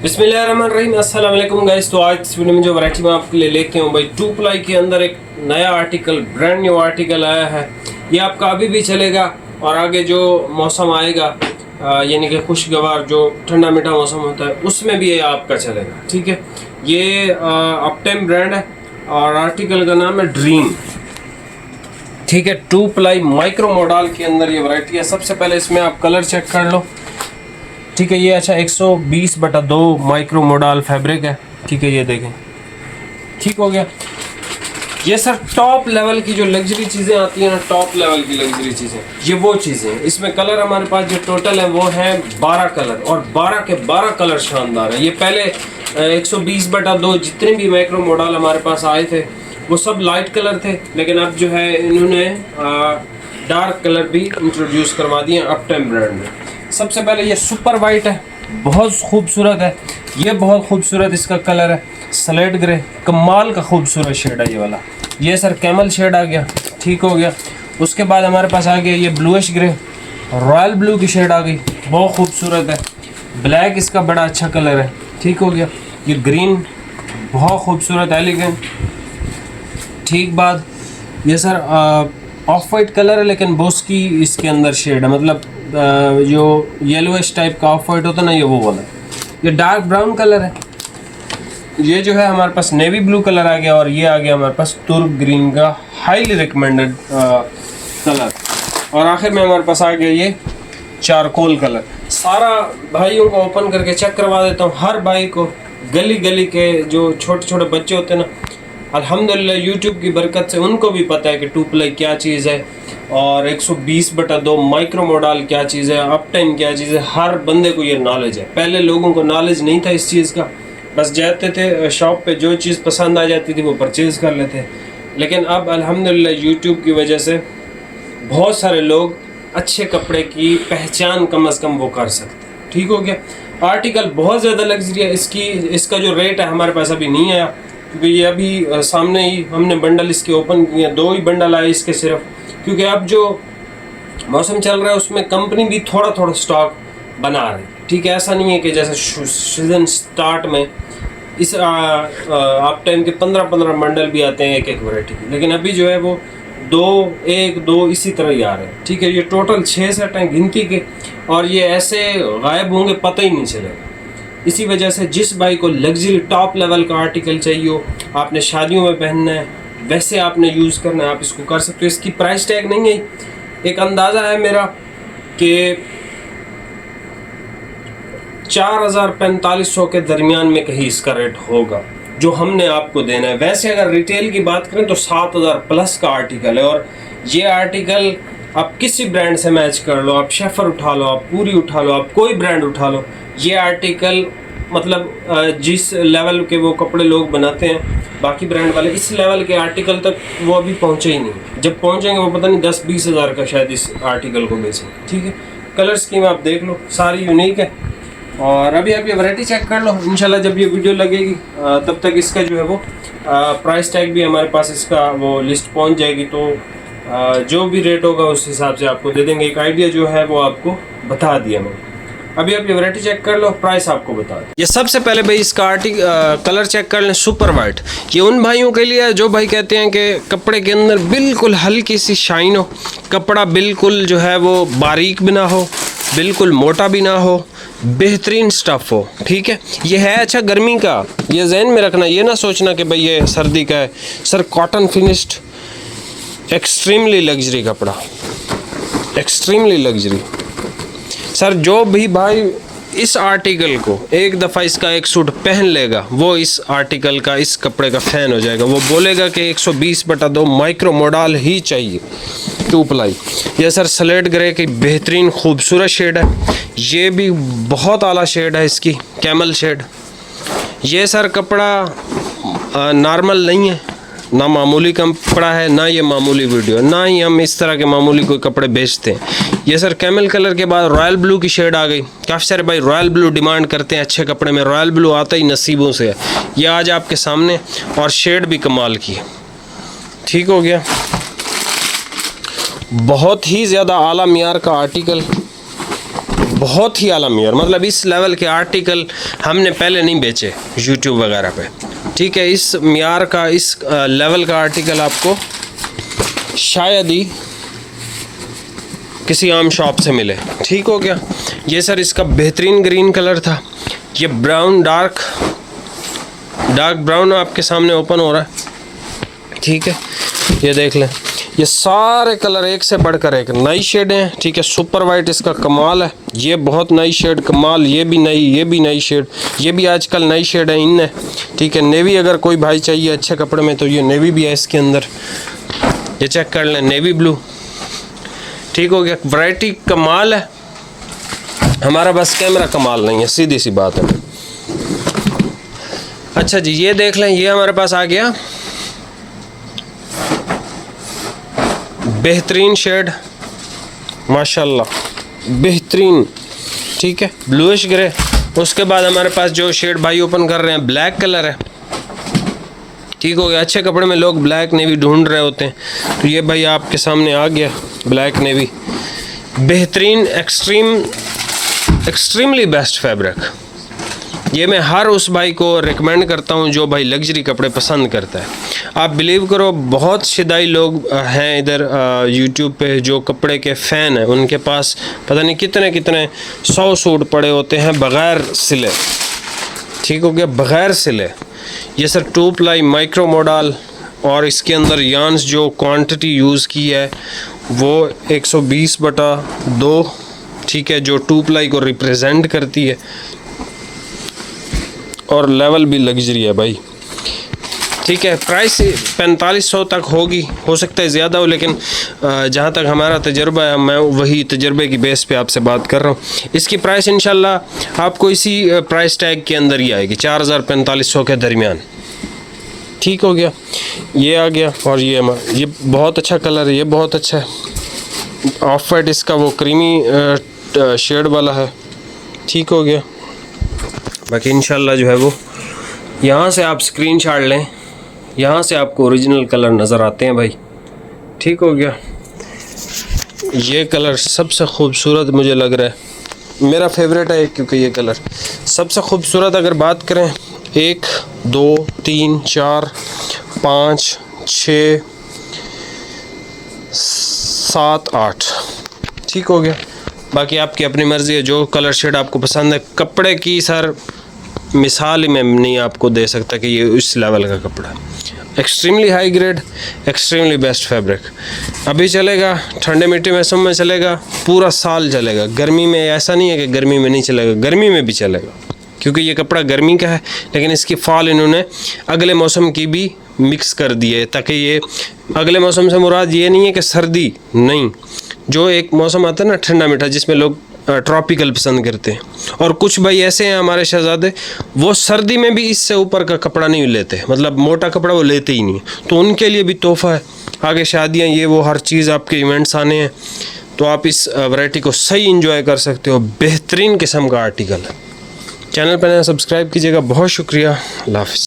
बिस्मिल्लाहिर्रहमानिर्रहीम। अस्सलाम वालेकुम गाइस। तो आज इस वीडियो में जो वैरायटी मैं आपके लिए लेके हूँ भाई, 2 प्लाई के अंदर एक नया आर्टिकल, ब्रांड न्यू आर्टिकल आया है। ये आपका अभी भी चलेगा और आगे जो मौसम आएगा यानी कि खुशगवार जो ठंडा मीठा मौसम होता है उसमें भी ये आपका चलेगा। ठीक है, ये अपटाइम ब्रांड है और आर्टिकल का नाम है ड्रीम। ठीक है, 2 प्लाई माइक्रो मॉडल के अंदर ये वैरायटी है। सबसे पहले इसमें आप कलर चेक कर लो। ठीक है, ये अच्छा 120/2 माइक्रो मॉडल फैब्रिक है। ठीक है, ये देखें, ठीक हो गया। ये सर टॉप लेवल की जो लग्जरी चीज़ें आती हैं ना, टॉप लेवल की लग्जरी चीज़ें, ये वो चीज़ें हैं। इसमें कलर हमारे पास जो टोटल है वो है 12 कलर और 12 के 12 कलर शानदार है। ये पहले 120/2 जितने भी माइक्रो मॉडल हमारे पास आए थे वो सब लाइट कलर थे, लेकिन अब जो है इन्होंने डार्क कलर भी इंट्रोड्यूस करवा दिए अपटाइम ब्रांड में। सबसे पहले ये सुपर वाइट है, बहुत खूबसूरत है। ये बहुत खूबसूरत इसका कलर है, स्लेट ग्रे, कमाल का खूबसूरत शेड है ये वाला। ये सर कैमल शेड आ गया, ठीक हो गया। उसके बाद हमारे पास आ गया ये ब्लूइश ग्रे, रॉयल ब्लू की शेड आ गई, बहुत खूबसूरत है। ब्लैक इसका बड़ा अच्छा कलर है, ठीक हो गया। ये ग्रीन बहुत खूबसूरत एलिगेंट। ठीक बाद ये सर ऑफ वाइट कलर है, लेकिन बोस की इसके अंदर शेड है, मतलब जो येलोइश टाइप का ऑफ वाइट होता है ना, ये वो वाला है। ये डार्क ब्राउन कलर है। ये जो है हमारे पास नेवी ब्लू कलर आ गया और ये आ गया हमारे पास तुर्क ग्रीन का हाईली रिकमेंडेड कलर। और आखिर में हमारे पास आ गया ये चारकोल कलर। सारा भाइयों को ओपन करके चेक करवा देता हूँ। हर भाई को, गली गली के जो छोटे छोटे बच्चे होते हैं ना, अल्हम्दुलिल्लाह यूट्यूब की बरकत से उनको भी पता है कि 2 प्लाई क्या चीज़ है और 120/2 माइक्रो मॉडल क्या चीज़ है, अपटाइम क्या चीज़ है। हर बंदे को ये नॉलेज है। पहले लोगों को नॉलेज नहीं था इस चीज़ का, बस जाते थे शॉप पे, जो चीज़ पसंद आ जाती थी वो परचेज़ कर लेते। लेकिन अब अल्हम्दुलिल्लाह यूट्यूब की वजह से बहुत सारे लोग अच्छे कपड़े की पहचान कम अज़ कम वो कर सकते हैं। ठीक हो गया। आर्टिकल बहुत ज़्यादा लग्जरी है। इसका जो रेट है हमारे पास अभी नहीं आया, क्योंकि ये अभी सामने ही हमने बंडल इसके ओपन किए, 2 ही बंडल आए इसके सिर्फ, क्योंकि अब जो मौसम चल रहा है उसमें कंपनी भी थोड़ा थोड़ा स्टॉक बना रही है। ठीक है, ऐसा नहीं है कि जैसे सीजन स्टार्ट में इस आप टाइम के 15-15 बंडल भी आते हैं एक वैरायटी की, लेकिन अभी जो है वो 1-2 इसी तरह ही आ रहे हैं। ठीक है, ये टोटल 6 सेट हैं गिनती के और ये ऐसे गायब होंगे पता ही नहीं चलेगा। इसी वजह से जिस भाई को लग्जरी टॉप लेवल का आर्टिकल चाहिए हो, आपने शादियों में पहनना है, वैसे आपने यूज़ करना है, आप इसको कर सकते हो। इसकी प्राइस टैग नहीं है, एक अंदाज़ा है मेरा कि 4000-4500 के दरमियान में कहीं इसका रेट होगा जो हमने आपको देना है। वैसे अगर रिटेल की बात करें तो 7000 प्लस का आर्टिकल है और ये आर्टिकल आप किसी ब्रांड से मैच कर लो, आप शेफर उठा लो, आप पूरी उठा लो, आप कोई ब्रांड उठा लो, ये आर्टिकल मतलब जिस लेवल के वो कपड़े लोग बनाते हैं बाकी ब्रांड वाले, इस लेवल के आर्टिकल तक वो अभी पहुँचे ही नहीं। जब पहुँचेंगे वो पता नहीं 10-20 हज़ार का शायद इस आर्टिकल को बेचेंगे। ठीक है, कलर स्कीम आप देख लो, सारी यूनिक है। और अभी आप ये वैरायटी चेक कर लो। इंशाल्लाह जब ये वीडियो लगेगी तब तक इसका जो है वो प्राइस टैग भी हमारे पास, इसका वो लिस्ट पहुंच जाएगी, तो जो भी रेट होगा उस हिसाब से आपको दे देंगे। एक आइडिया जो है वो आपको बता दिया मैंने। अभी आप ये वैरायटी चेक कर लो, प्राइस आपको बता दें। ये सबसे पहले भाई इसका कलर चेक कर लें, सुपर वाइट। ये उन भाइयों के लिए है जो भाई कहते हैं कि कपड़े के अंदर बिल्कुल हल्की सी शाइन हो, कपड़ा बिल्कुल जो है वो बारीक भी ना हो, बिल्कुल मोटा भी ना हो, बेहतरीन स्टफ़ हो। ठीक है, ये है अच्छा गर्मी का, ये जहन में रखना, ये ना सोचना कि भाई ये सर्दी का है। Sir cotton finished extremely luxury कपड़ा, एक्सट्रीमली लग्जरी। सर जो भी भाई इस आर्टिकल को एक दफ़ा इसका एक सूट पहन लेगा वो इस आर्टिकल का, इस कपड़े का फ़ैन हो जाएगा। वो बोलेगा कि 120/2 माइक्रो मॉडल ही चाहिए 2 प्लाई। ये सर स्लेट ग्रे की बेहतरीन खूबसूरत शेड है, ये भी बहुत आला शेड है इसकी, कैमल शेड। ये सर कपड़ा नॉर्मल नहीं है, ना मामूली कपड़ा है, ना ये मामूली वीडियो, ना ही हम इस तरह के मामूली कोई कपड़े बेचते हैं। ये सर कैमल कलर के बाद रॉयल ब्लू की शेड आ गई। काफ़ी सारे भाई रॉयल ब्लू डिमांड करते हैं अच्छे कपड़े में, रॉयल ब्लू आता ही नसीबों से है। ये आज आपके सामने और शेड भी कमाल की है। ठीक हो गया, बहुत ही ज़्यादा आला मियार का आर्टिकल, बहुत ही आला मेयर, मतलब इस लेवल के आर्टिकल हमने पहले नहीं बेचे यूट्यूब वगैरह पे, ठीक है। इस मेयार का, इस लेवल का आर्टिकल आपको शायद ही किसी आम शॉप से मिले, ठीक हो गया। ये सर इसका बेहतरीन ग्रीन कलर था। ये ब्राउन, डार्क ब्राउन आपके सामने ओपन हो रहा है, ठीक है। ये देख लें, ये सारे कलर एक से बढ़कर एक नई शेड हैं, ठीक है। सुपर वाइट इसका कमाल है, ये बहुत नई शेड कमाल, ये भी नई शेड, ये भी आजकल नई शेड है इन है, ठीक है। नेवी अगर कोई भाई चाहिए अच्छे कपड़े में तो ये नेवी भी है इसके अंदर, ये चेक कर लें, नेवी ब्लू, ठीक हो गया। वैरायटी कमाल है, हमारा बस कैमरा कमाल नहीं है, सीधी सी बात है। अच्छा जी, ये देख लें, ये हमारे पास आ गया बेहतरीन शेड, माशाल्लाह बेहतरीन, ठीक है, ब्लूइश ग्रे। उसके बाद हमारे पास जो शेड भाई ओपन कर रहे हैं ब्लैक कलर है, ठीक हो गया। अच्छे कपड़े में लोग ब्लैक नेवी ढूंढ रहे होते हैं, तो ये भाई आपके सामने आ गया ब्लैक नेवी, बेहतरीन, एक्सट्रीमली बेस्ट फैब्रिक। ये मैं हर उस भाई को रिकमेंड करता हूँ जो भाई लग्जरी कपड़े पसंद करता है। आप बिलीव करो, बहुत शिदाई लोग हैं इधर यूट्यूब पे जो कपड़े के फ़ैन हैं, उनके पास पता नहीं कितने 100 सूट पड़े होते हैं बग़ैर सिले, ठीक हो गया, बग़ैर सिले। ये सर 2 प्लाई माइक्रो मॉडल, और इसके अंदर यान्स जो क्वांटिटी यूज़ की है वो 120/2, ठीक है, जो 2 प्लाई को रिप्रेजेंट करती है, और लेवल भी लग्जरी है भाई, ठीक है। प्राइस 4500 तक होगी, हो सकता है ज़्यादा हो, लेकिन जहाँ तक हमारा तजर्बा है मैं वही तजर्बे की बेस पे आपसे बात कर रहा हूँ। इसकी प्राइस इंशाल्लाह आपको इसी प्राइस टैग के अंदर ही आएगी, 4000-4500 के दरमियान, ठीक हो गया। ये आ गया, और ये बहुत अच्छा कलर है, ये बहुत अच्छा है, ऑफ वाइट इसका वो क्रीमी शेड वाला है, ठीक हो गया। बाकी इंशाल्लाह जो है वो यहाँ से आप स्क्रीनशॉट लें, यहाँ से आपको ओरिजिनल कलर नज़र आते हैं भाई, ठीक हो गया। ये कलर सबसे खूबसूरत मुझे लग रहा है, मेरा फेवरेट है, क्योंकि ये कलर सबसे खूबसूरत अगर बात करें 1 2 3 4 5 6 7 8, ठीक हो गया। बाकी आपकी अपनी मर्ज़ी है, जो कलर शेड आपको पसंद है। कपड़े की सर मिसाल ही मैं नहीं आपको दे सकता कि ये इस लेवल का कपड़ा है, extremely high grade, extremely best fabric. अभी चलेगा, ठंडे मीठे मौसम में चलेगा, पूरा साल चलेगा। गर्मी में ऐसा नहीं है कि गर्मी में नहीं चलेगा, गर्मी में भी चलेगा, क्योंकि ये कपड़ा गर्मी का है, लेकिन इसकी फॉल इन्होंने अगले मौसम की भी मिक्स कर दी है, ताकि ये अगले मौसम से मुराद ये नहीं है कि सर्दी नहीं, जो एक मौसम आता है ना ठंडा मीठा, जिसमें लोग ट्रॉपिकल पसंद करते हैं, और कुछ भाई ऐसे हैं हमारे शहजादे, वो सर्दी में भी इससे ऊपर का कपड़ा नहीं लेते, मतलब मोटा कपड़ा वो लेते ही नहीं, तो उनके लिए भी तोहफ़ा है। आगे शादियाँ, ये वो हर चीज़, आपके इवेंट्स आने हैं, तो आप इस वैरायटी को सही इंजॉय कर सकते हो। बेहतरीन किस्म का आर्टिकल है। चैनल पर नया सब्सक्राइब कीजिएगा। बहुत शुक्रिया, अल्लाह हाफ़िज़।